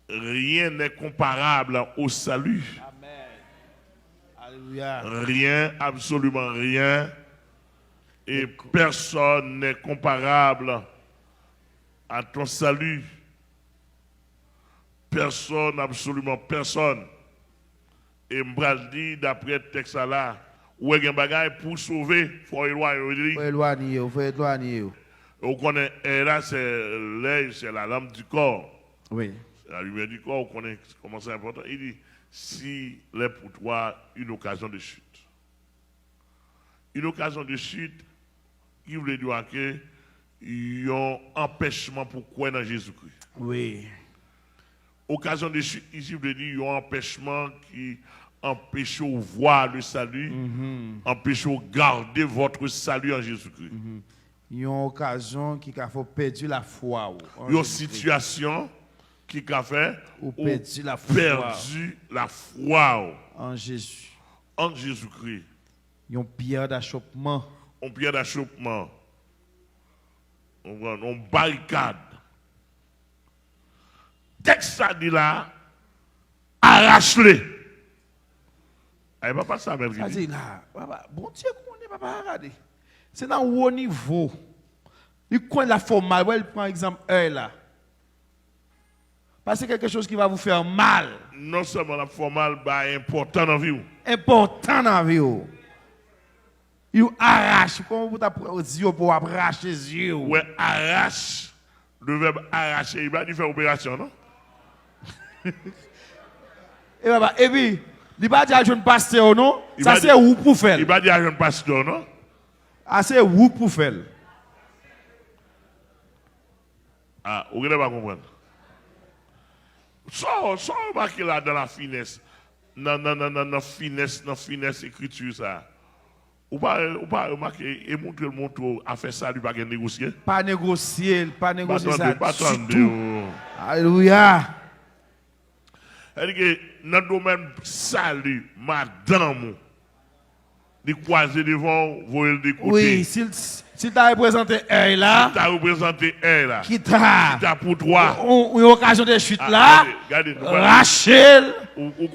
rien n'est comparable au salut. Amen. Alléluia. Rien, absolument rien. Et personne n'est comparable à ton salut. Personne, absolument personne. Et m'bral dit d'après le texte là, où est un bagage pour sauver, il faut éloigner. Il faut éloigner. On connaît, et là c'est l'œil, c'est la lampe du corps. Oui. La lumière du corps, on connaît comment c'est important. Il dit, si l'est pour toi une occasion de chute. Une occasion de chute, qui voulait dire que il y a un empêchement pour croire dans Jésus-Christ. Oui. Occasion de chute, ici, veut dire il y a un empêchement qui empêche de voir le salut, empêche de garder votre salut en Jésus-Christ. Il y a une occasion qui a fait perdre la foi. Il y a une situation qui a fait ou perdu la foi en Jésus. En Jésus-Christ. Il y a une pierre d'achoppement. Une pierre d'achoppement. On barricade. Texte ça dit là, arrache-les. Il va pas ça même. Ça dit là, bon Dieu, comment on est, papa, regardez. C'est dans haut niveau. Il connaît la forme mal. Ouais, par exemple, là. Parce que c'est quelque chose qui va vous faire mal. Non seulement la forme mal, mais important dans la vie. Important dans la vie. Il arrache. Comment vous dites pour arracher les yeux? Ouais, arrache. Le verbe arracher, il va dire faire opération, non? Et puis, il va dire à un jeune pasteur, non? Ça c'est où pour faire? Il va dire à un jeune pasteur, non? Ah, c'est où pour faire? Ah, vous ne pas comprendre. Ça, remarquez là dans la finesse. Dans finesse écriture, ça. Ou pas remarquer et montrer le montre à faire ça, lui pas négocier. Pas négocier ça. Pas attendre. Alléluia. C'est-à-dire que dans le domaine salut, madame, de croiser devant, vous le découvrir. Oui, si tu as représenté un là, qui t'a pour toi, une occasion de chute là, Rachel, vous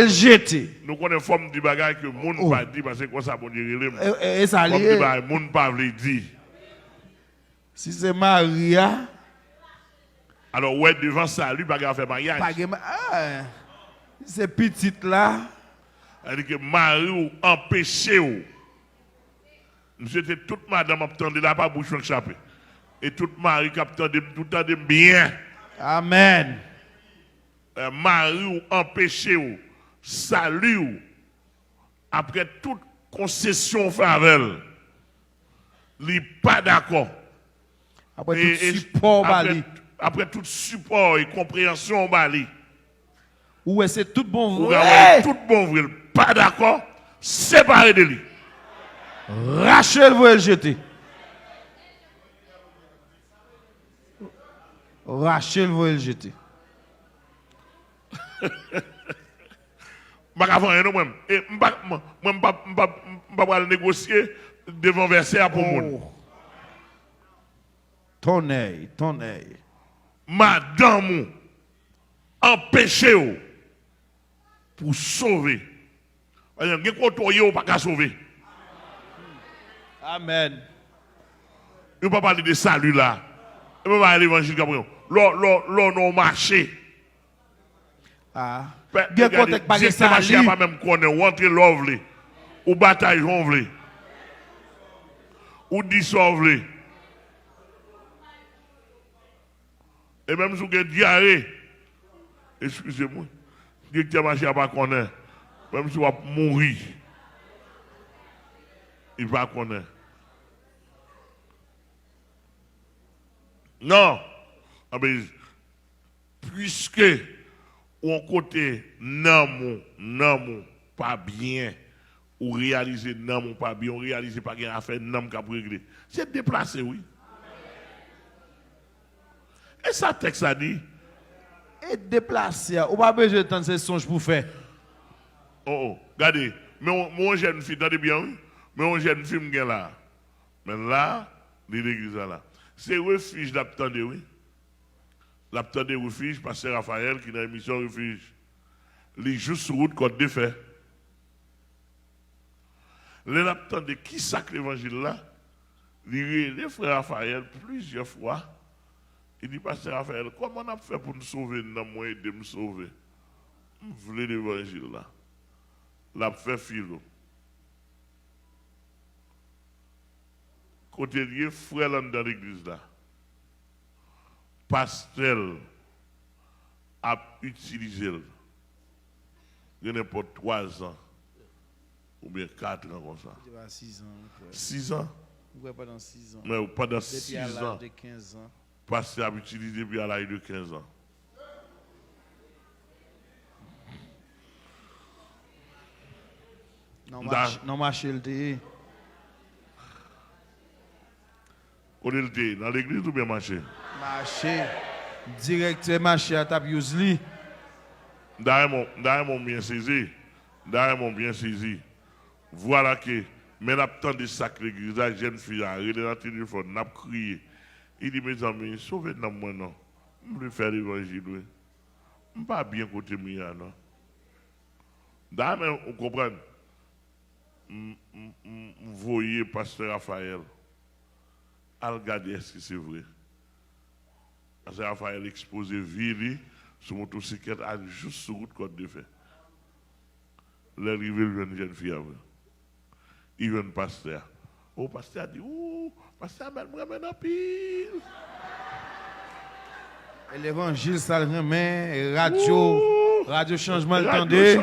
jeter. Nous connaissons forme du bagage que le monde ne va dire parce que quoi ça bon dire. Et ça lié. Le monde ne va pas dire. Si c'est Maria. Alors, ouais, devant ça, lui, il va faire mariage. C'est petite là. C'est-à-dire que Marie ou empêché ou. C'était toute madame attendait là, pas bouche échappé. Et toute Marie qui attendait tout le temps bien. Amen. Marie ou empêché ou. Salut ou. Après toute concession fait avec elle. Il n'est pas d'accord. Après tout support bali. Après tout support et compréhension bali. Ouais, c'est tout bon vrai. Tout bon vrai. Pas d'accord. Séparé de lui. Rachel vous le jeter. Rachel vous le jeter. Je ne vais pas négocier devant verset pour moi. Ton œil. Madame, empêchez-vous pour sauver. Il y a des gens pas sauver. Amen. Il ne peut pas parler de salut là. Il ne peut pas parler de l'évangile Gabriel. L'on a marché. Ah. Regardez, c'est marché à pas même connaître. Ou entrer l'ovle. Ou bataille l'ovle. Ou dissolve. Et même si vous avez diarrhée, excusez-moi, directeur marché à pas connaître. Même si vous avez mourir, il va connaître. Non. Puisque on côté non pas bien, ou réaliser non pas bien, ou réaliser pas bien affaire non qui a régler. C'est déplacé, oui. Et ça texte a dit. Et déplacé, on va pas besoin de ces songes pour faire. Regardez, mais mon jeune fille, attendez bien, oui. Mais mon jeune fille me là. Mais là, l'église là. C'est refuge d'attendre, oui. l'aptan de refuge, pasteur Raphaël, qui est dans l'émission refuge. Il joue sur route contre des faits. L'aptan de qui sacre l'évangile là, il frère Raphaël plusieurs fois. Il dit, pasteur Raphaël, comment on a fait pour nous sauver, nous moyen de nous sauver? Vous voulez l'évangile là. L'a fait philo. Côté lié, frère dans l'église là. Pasteur a utilisé il n'y a pas 3 ans ou bien 4 ans comme ça. 6 ans. 6 ans? Oui, pendant 6 ans. Mais pendant 6 ans. Depuis à l'âge de 15 ans. Pasteur a utilisé depuis à l'âge de 15 ans. Non, marché le thé. On est le thé, dans l'église ou bien marché? Marché. Directeur marché à Tapiusli. D'ailleurs, mon bien saisi. Voilà que, mais l'absent de sacré l'église, la jeune fille a relé dans le téléphone, n'a crié. Il dit, mes amis, sauvez-nous moi non. Je veux faire l'évangile. Je ne pas bien côté moi non. D'ailleurs, vous comprenez? Vous voyez pasteur Raphaël. À regarder est-ce que c'est vrai. Pasteur Raphaël exposé vie sur motocyclette à juste sur route côte de fait. L'arrivée de jeune fille avec. Il vient pasteur. Oh, pasteur a dit, ouh, pasteur m'a mis en pile. L'évangile, ça le remet, radio changement, attendez.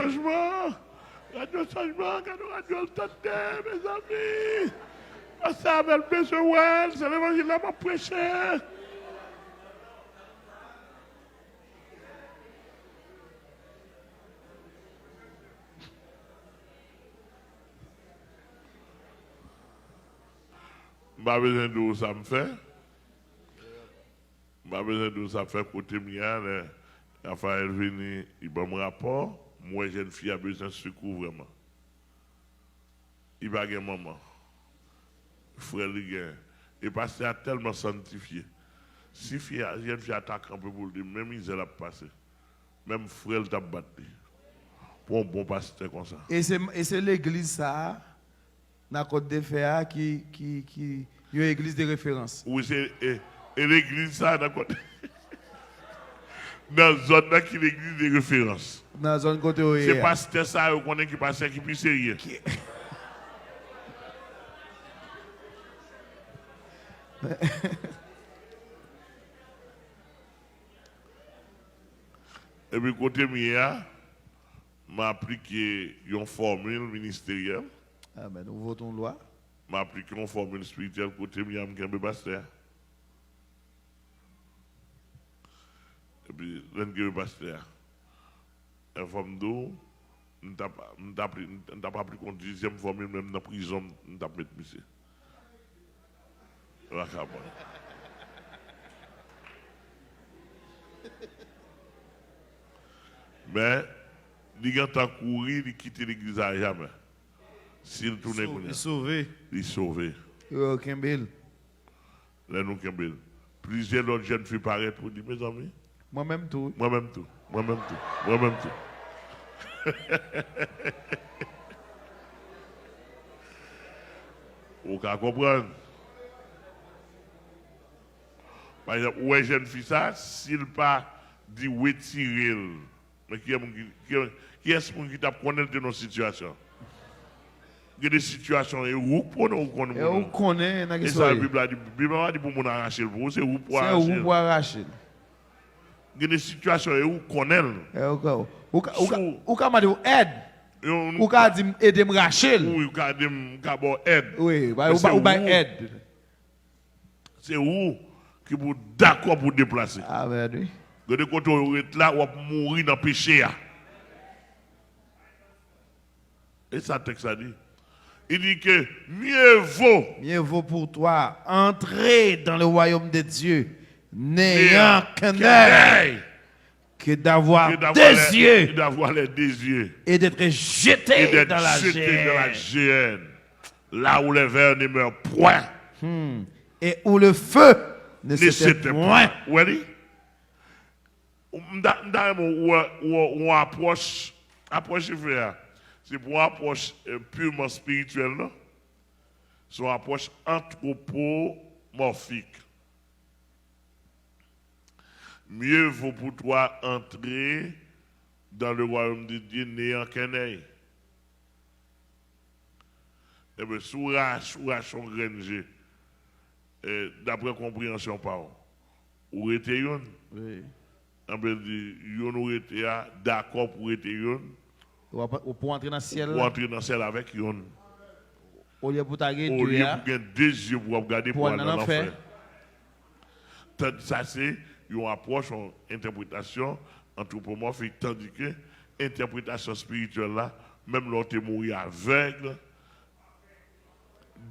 Radio changement, radio le tendait, mes amis. Pasteur m'a besoin, c'est l'évangile là m'a prêché. Pas besoin de ça me fait. Pas besoin de ça fait côté mien. Raphaël venu, il va me rapport. Moi, jeune fille a besoin de secours vraiment. Il va gagner maman. Frère Ligue. Et parce qu'il a tellement sanctifié. Si jeune fille attaque un peu pour dire, même il a passé. Même frère t'a battu. Pour un bon pasteur comme ça. Et c'est l'église ça, dans la Côte des Fers, qui est une église de référence. Oui, c'est l'église ça, dans la zone qui est l'église de référence. Dans la zone côté où c'est pasteur ça, on connaît qui passe qui puisse rien. Et puis côté mien, m'a appliqué une formule ministérielle. Ah ben nous votons loi. M'a appliqué une formule spirituelle côté mien, m'kembe pasteur. Et puis l'engagé pasteur. Informe d'eau, n't'a pas pris une deuxième formule même dans la prison, n't'a pas mis monsieur. Mais, il a tant couru, il quitte l'église à jamais. S'il tourne, il est sauvé. Il est sauvé. Kembel. Là, nous, Kembel. Plusieurs autres jeunes filles paraissent pour dire, mes amis. Moi-même tout. Moi-même tout. Moi-même tout. Moi-même tout. Vous pouvez comprendre. Par exemple, où est jeune fille ça, s'il pas dit retirer, mais qui est-ce qui t'a connaître de nos situations? Il y a des situations et où pour nous connaître. Et où connaît, et ça, la Bible a dit pour nous arracher le pour, c'est où pour arracher. C'est où pour arracher. Il y a des situations et où connaître. Ou quand m'a dit aide. Ou quand dit aider me racher. Oui, ou quand dit me aide. Oui, ou pas aide. C'est où qui vous d'accord pour déplacer. Ah ben oui. De côté où vous êtes là, vous mourir dans le péché. Et ça, texte a dit. Il dit que mieux vaut pour toi entrer dans le royaume de Dieu n'ayant qu'un œil que d'avoir des yeux. D'avoir les deux yeux. Et d'être jeté dans la géhenne. Là où les vers ne meurent point. Et où le feu ne s'éteint point. Oui. on approche frère, c'est pour une approche purement spirituelle, non? C'est une approche anthropomorphique. Mieux vaut pour toi entrer dans le royaume de Dieu néant qu'un œil. Eh bien, sous son granger, d'après compréhension par ou était yon. Oui. Yon ou était d'accord pour être yon. Ou pour entrer dans le ciel. Pour entrer dans le ciel avec yon. Au lieu pour taguer au lieu pour gagner deux yeux pour regarder pour aller dans l'enfer. Ça c'est une approche, une interprétation anthropomorphique, tandis que l'interprétation spirituelle là, même l'autre est mort aveugle,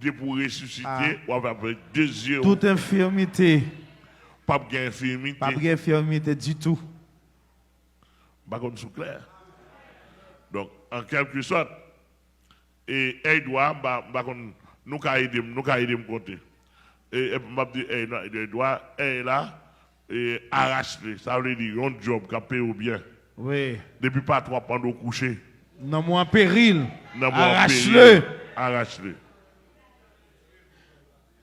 de pour ressusciter, ou avec deux yeux. Toute infirmité. Pas d'infirmité. Pas d'infirmité du tout. Pas comme c'est clair. Donc, en quelque sorte, et Edouard, nous avons aidé à compter. Et m'a dit, Edouard, là, et arrache-le. Ça veut dire, un job qui a payé bien. Oui. Depuis pas trois pendant coucher. Non, moi en péril. Arrache-le. Arrache-le.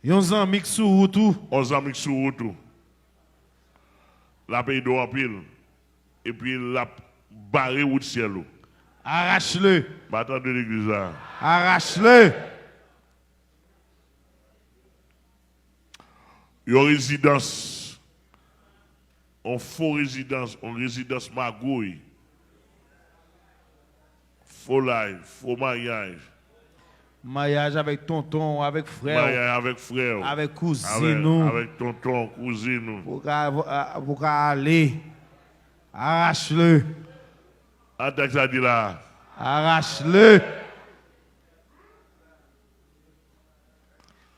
Yon amis sous tout. On amis sous tout. La paye d'eau en pile. Et puis la barre ou de ciel. Arrache-le. Bâton de l'église là. Arrache-le. Une résidence. On faux résidence. On résidence magouille. Faux life. Faux mariage. Mariage avec tonton, avec frère. Mariage avec frère. Avec cousine. Avec tonton, cousine. Pour aller. Arrache-le. Attends ça dit là. Arrache-le.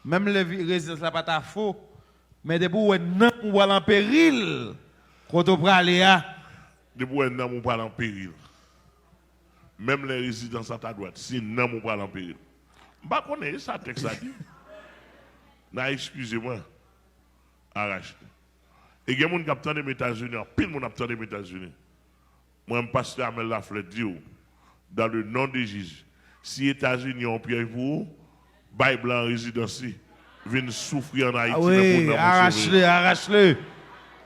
Même les résidences là pas ta faux. Mais depuis où non ou en péril. Quand on prend aller à. Depuis où non ou pas en péril. Même les résidences à ta droite, si non ou pas en péril. Je ne connais pas ça texte ça dit. Non, excusez-moi. Arrache. Et il y a des gens qui ont des États-Unis, pile de gens qui ont des États-Unis. Moi, je passe à la flèche dit dans le nom de Jésus. Si les États-Unis ont pied pour vous, Bible en résidence, viennent souffrir en Haïti. Oui, arrache-le, arrache-le.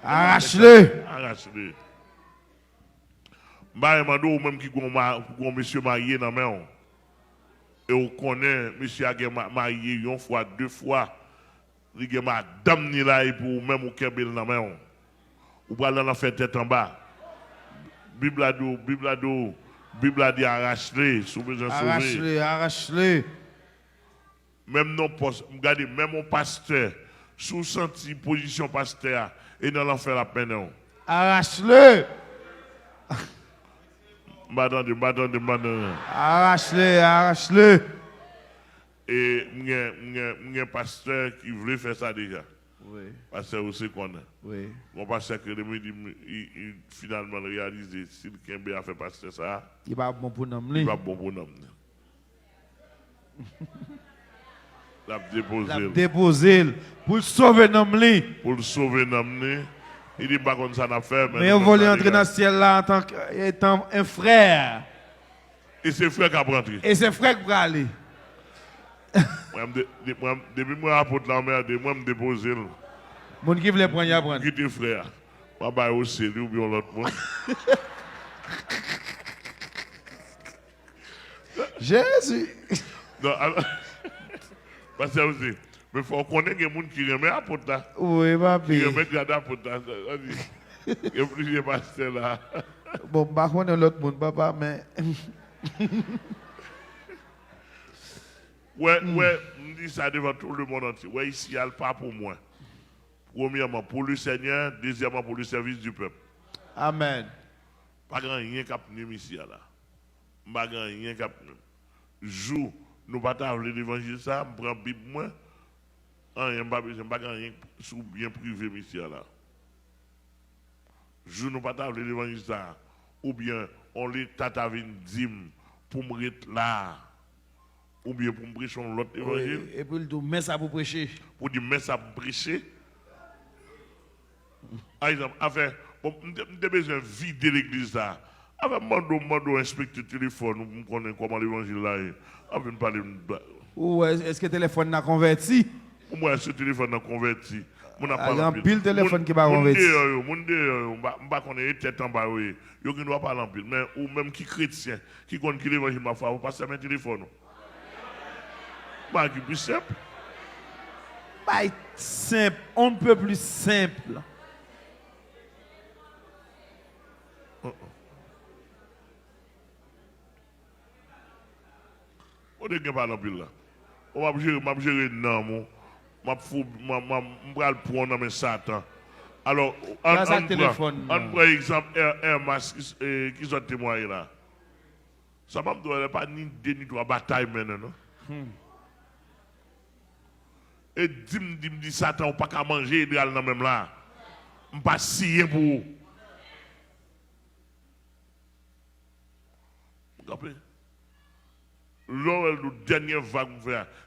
Arrache-le. Arrache-le. Je demande même qui ont monsieur marié dans la main. Et on connaît, monsieur a marié une fois, deux fois. Il y a madame ni là pour même au Kébel dans la main. Ou pas dans la fête tête en bas. Bible a dit arrache-le, sous besoin sauver. Arrache-le, arrache-le. Même non regardez, même mon pasteur, sous senti position pasteur, et dans l'enfer la peine. Arrache-le. Madame. Arrache-le, arrache-le. Et il y a un pasteur qui voulait faire ça déjà. Oui. Pasteur aussi qu'on a. Oui. Mon pasteur qui il finalement réalisé si le Kembe a fait pasteur ça. Il va bon pour nous. Il va bon pour nous. La déposer. Pour sauver nous. Pour le sauver nous. Il dit pas comme ça n'a fait. Mais on va entrer dans le ciel là en tant qu'étant un frère. Et c'est frère qui a rentré. Et c'est frère qui va aller. Depuis moi, apporte la merde, moi, me déposer. Mon qui voulait prendre, il a prendre. Qui tes frères? Moi, bah, aussi, ou bien l'autre monde. Jésus. Non, alors, parce que aussi, mais il faut connaître que les gens qui remettent apporte là. Oui, papi. Qui remettent garder apporte là. Il y a plusieurs pasteurs là. Bon, bah, on est l'autre monde, papa, mais. Ouais, je dis ça devant tout le monde entier. Ouais, ici, il n'y a pas pour moi. Premièrement, pour le Seigneur. Deuxièmement, pour le service du peuple. Amen. Pas grand rien qui a pris ici là. Pas grand rien qui a pris. Jour, nous pas t'avouer l'évangile ça, je prends la Bible moi. Rien pas besoin, pas grand rien sous bien privé ici là. Jour, nous pas t'avouer l'évangile ça. Ou bien, on les tatavine dim pour me être là. Ou bien pour me prêcher l'autre évangile. Et puis, il dit, mais ça pour prêcher. Pour dire, mais ça pour prêcher. Par exemple, enfin, bon, j'ai besoin de vider l'église là. Avec mando inspecteur téléphone, nous connaissons comment l'évangile là est. Avec parler. Ou est-ce que le téléphone n'a converti? Moi, ce téléphone n'a converti. Mon Il y a un pile téléphone qui va converti. On va connaître tête en bas. Yo qui doit parler en pile. Mais ou même qui chrétien, qui connaît qui l'évangile m'a fait, vous passez un téléphone. Bah, qui plus simple. Bah, simple, on ne peut plus simple. On ne peut pas parler en pile là. On va gérer non, je vais le prendre dans mes Satan. Alors, on prend exemple Air Mask qui sont témoignés là. Ça ne doit pas ni déni de bataille maintenant. Et dis Satan, on ne peut pas manger idéal dans même là. On ne peut pas scier pour vous. Vous comprenez? Le dernier vague,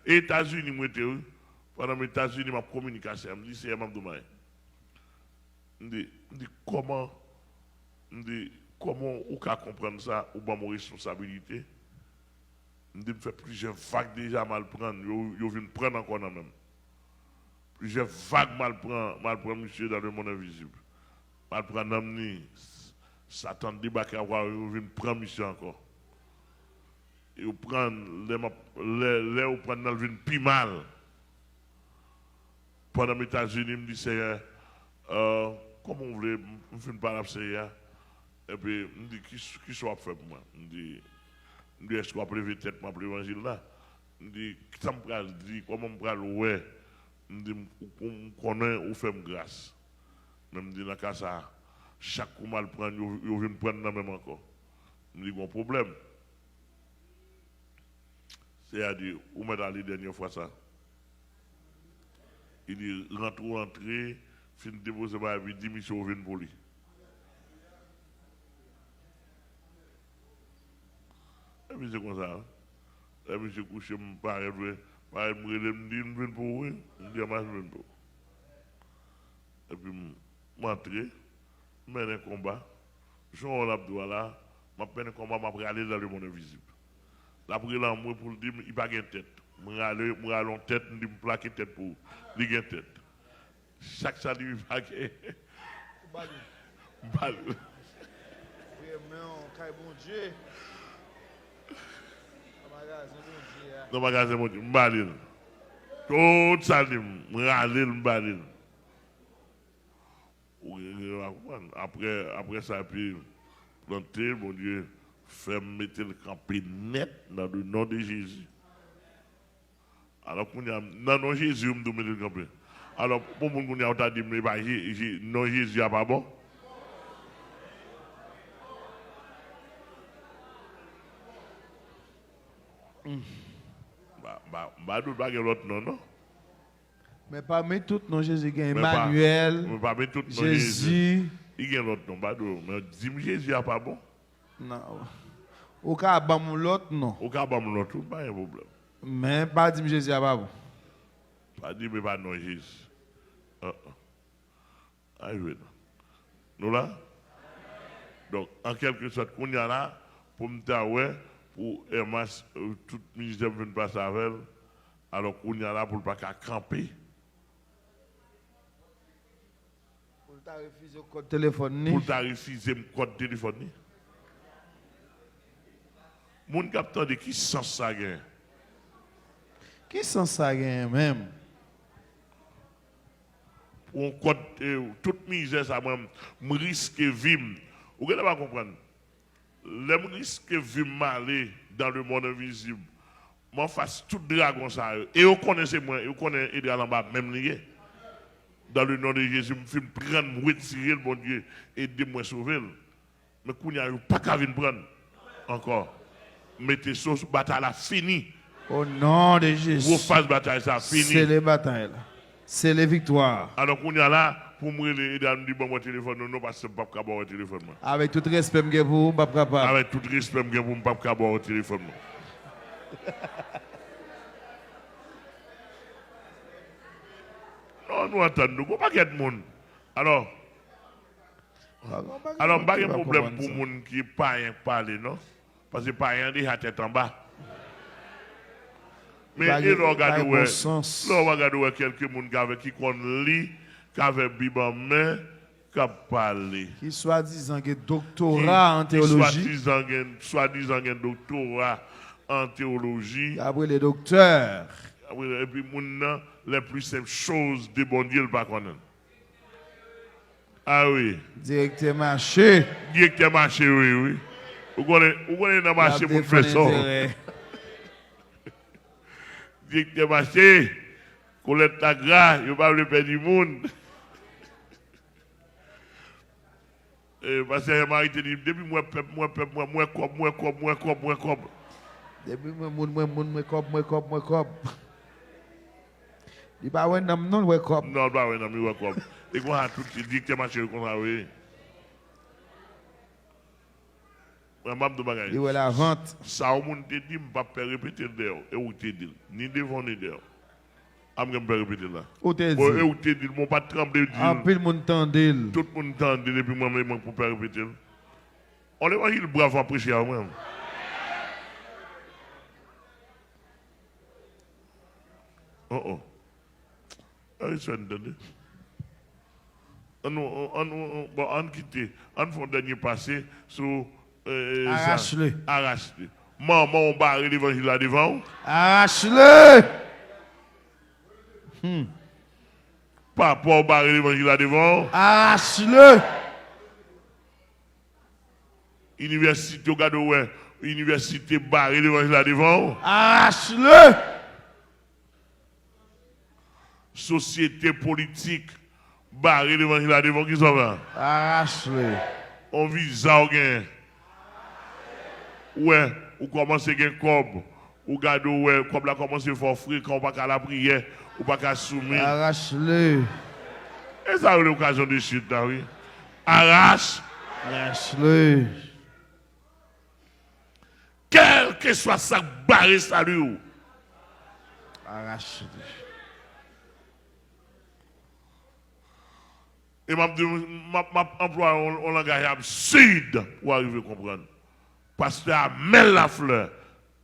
les États-Unis, pendant les États-Unis, ma communication, je me dis, c'est un domaine. Je me dis, comment on peut comprendre ça, ou pas mon responsabilité? Je me dis, je fais plusieurs vagues déjà mal prendre, je viens prendre encore dans même. Plusieurs vagues mal prendre, monsieur, dans le monde invisible. Mal prendre d'amener, Satan débarque à voir, je viens prendre monsieur encore. Et vous prenez les prendre dans le vin plus mal. Pendant les États-Unis, je me dis, Seigneur, comment vous voulez, je ne fais pas la Seigneur. Et puis, je me dis, qui soit fait pour moi? Je me dis, est-ce qu'on peut lever tête pour l'évangile là? Je me dis, comment je peux le ouais? Je me dis, on connaît, on fait grâce. Je me dis, dans le cas ça, chaque coup mal prendre, vous venez prendre dans même encore. Je me dis, bon problème. C'est-à-dire, où m'a allé la dernière fois ça? Il dit, rentrez, fin de déposer ma vie, 10 missions viennent pour lui. Et puis c'est comme ça. Et puis je couche, je me parle, me dit, je viens pour vous, je dis, je viens pour vous. Et puis, je rentre, je mène un combat, je suis là, je mène un combat, je vais aller dans le monde invisible. La prière moi pour dire il pas gain tête. Moi allons tête, me plaquer tête pour lui gain tête. Chaque salut il pas gain. Balle. Bon Dieu. Dans magasin mon Dieu, balle. Tout salut, balle. Après ça puis planter mon Dieu. Faire mettre le campé net dans le nom de Jésus. Alors, dans le nom de Jésus, on me met le campé. Alors, pour mon qu'on a dit, non, Jésus n'est pas bon. L'autre nom, non? Mais pas mettre tout nom Jésus, Emmanuel, Jésus. Il y a l'autre nom, mais dis-moi Jésus n'est pas bon. Non. Au cas où l'autre, non. Au cas où l'autre, pas un problème. Mais pas dire Jésus à bon. Pas dire, mais pas non Jésus. Nous là? Donc, en quelque sorte, qu'on y a là, pour me dire, pour Hermas, tout le ministère vient de passer avec elle, alors qu'on y a là pour ne pas camper. Pour ta refuser le code téléphone. Pour ta refuser le code téléphone. Mon capteur de qui sens ça gain? Qui sens ça gain même? On code toute misère ça même risque vivre. Vous ne pas comprendre. Les risque vivre aller dans le monde invisible. Moi face tout dragon ça et vous connaissez moi, vous connaissez Edgar en bas même lié. Dans le nom de Jésus, je me prendre, me retirer le bon Dieu et aider-moi sauver. Mais qu'on n'y a pas qu'à venir prendre encore. Mettez sauce bataille à fini. Au nom de Jésus. Vos phases bataille ça fini. C'est les batailles. C'est les victoires. Alors qu'on y a là pour me aider à me dire bon téléphone non parce que pas capable au téléphone. Avec tout respect que vous pas capable. Avec tout respect que vous pas capable au téléphone. Non nous entendons pas de monde. Alors Alors, pas de problème pour les gens qui ne parlent pas, non? Parce que les parents ont la tête en bas. Mais il regarde quelques personnes qui connaissent lire, qui avaient Bible en main, qui parlent. Qui soi-disant un doctorat en théologie. Soi-disant un doctorat en théologie. Après les docteurs. Et puis, les plus simples choses de bon Dieu, pas connaître. Ah oui. Directeur marché. Directeur marché, oui, oui. Vous connaissez dans le marché pour faire ça. Directeur marché, collecte ta gras, il ne va pas le perdre du monde. Parce que Marie te dit, depuis moi, cop. Depuis moi, cop. Il va pas non, ouais, cop. Non, pas ouais, non, ouais, cop. Et qu'on a tout dit que marché comme ça, oui. Il va la vente. Ça, au monde te dit, je ne vais pas répéter d'ailleurs. Et où te dit, ni devant ni d'ailleurs. Je ne vais pas répéter là. Où te dit? Et où te dit, je ne vais pas trembler. En pile, monde tendil. Tout le monde tendil, et puis moi-même, je ne peux pas répéter. On est vraiment brave à prêcher à moi. Oh. Allez, ça entendez. On quitte. On fait un dernier passé sur. Arrache-le. Arrache-le. Maman, on barre l'évangile là devant. Arrache-le. Papa, on barre l'évangile là devant. Arrache-le. Université, regarde ouais. Université, barre l'évangile là devant. Arrache-le. Société politique, barre l'évangile là devant. Qui s'en va? Arrache-le. On visa au gain. Ouais, ou commence à gagner comme. Ou garde ouais, comme là commence à faire frère quand on pas qu'à la prière, ou pas qu'à soumettre. Arrache-le. Et ça a eu l'occasion de chute là, oui. Arrache. Arrache-le. Quel que soit ça, barré salut. Arrache-le. Et m'a emploie un langage absurde pour arriver à comprendre. Parce que tu as mêlé la fleur,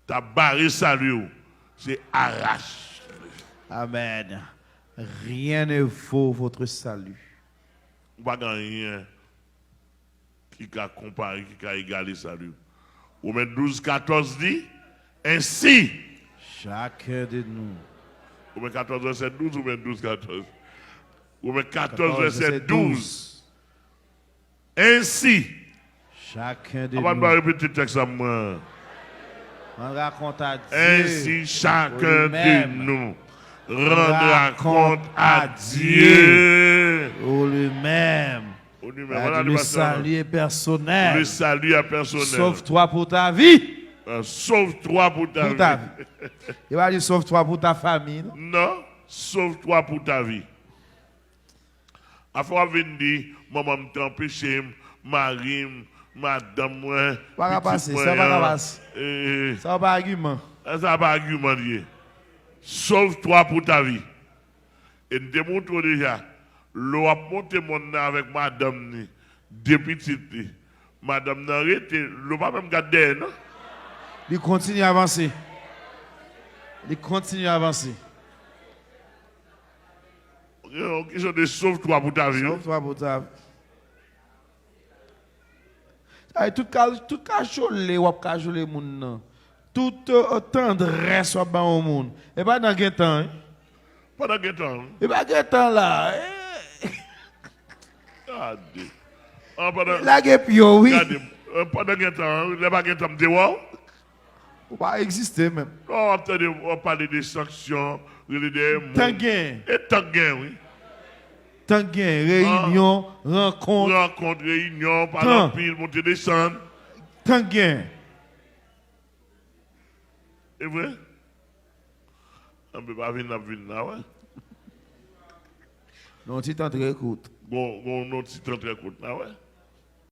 tu as barré salut, c'est arrache. Amen. Rien ne vaut votre salut. Pas rien qui a comparé, qui a égalé salut. Romains 12, 14 dit, ainsi. Chacun de nous. Romains 14, verset 12, Romains 12, 14. Romains 14, verset 12. Ainsi. Chacun de On nous. va répéter le texte à moi. On raconte à Dieu. Ainsi, chacun de nous rendra compte à Dieu. Au lui-même. Voilà le salut est personnel. Le salut est personnel. Sauve-toi pour ta vie. Sauve-toi pour ta vie. Il va dire sauve-toi pour ta famille. Non, sauve-toi pour ta vie. Afin de dire, maman m'a empêché, Marie, madame, moi. Ça va passer, ça va passer. Ça va pas argument. Ça va pas argument. Sauve-toi pour ta vie. Et nous démontrons déjà, l'eau a monté mon nom avec madame, depuis petite. Madame n'a arrêté, l'eau pas même gardé, non? Il continue à avancer. Il continue à avancer. Question de sauve-toi pour ta vie. Sauve-toi pour ta vie. Tout cajolé, ou cajolé moun. Toute tendresse ou ban au monde. Et pas dans quel temps. Pas dans quel temps. Et pas quel temps là. Regardez. La guépio, oui. Pas dans quel temps. Il n'y a pas quel temps de voir. Ou pas exister même. On parle des sanctions. Tanguin. Et tanguin, oui. Tanguin, réunion, rencontre. Rencontre, réunion, par exemple, pile, monter, descendre. Tanguin. C'est vrai? On ne peut pas venir là, ouais. Non, tu t'en très court. Bon, non, tu t'en très court, là, ouais.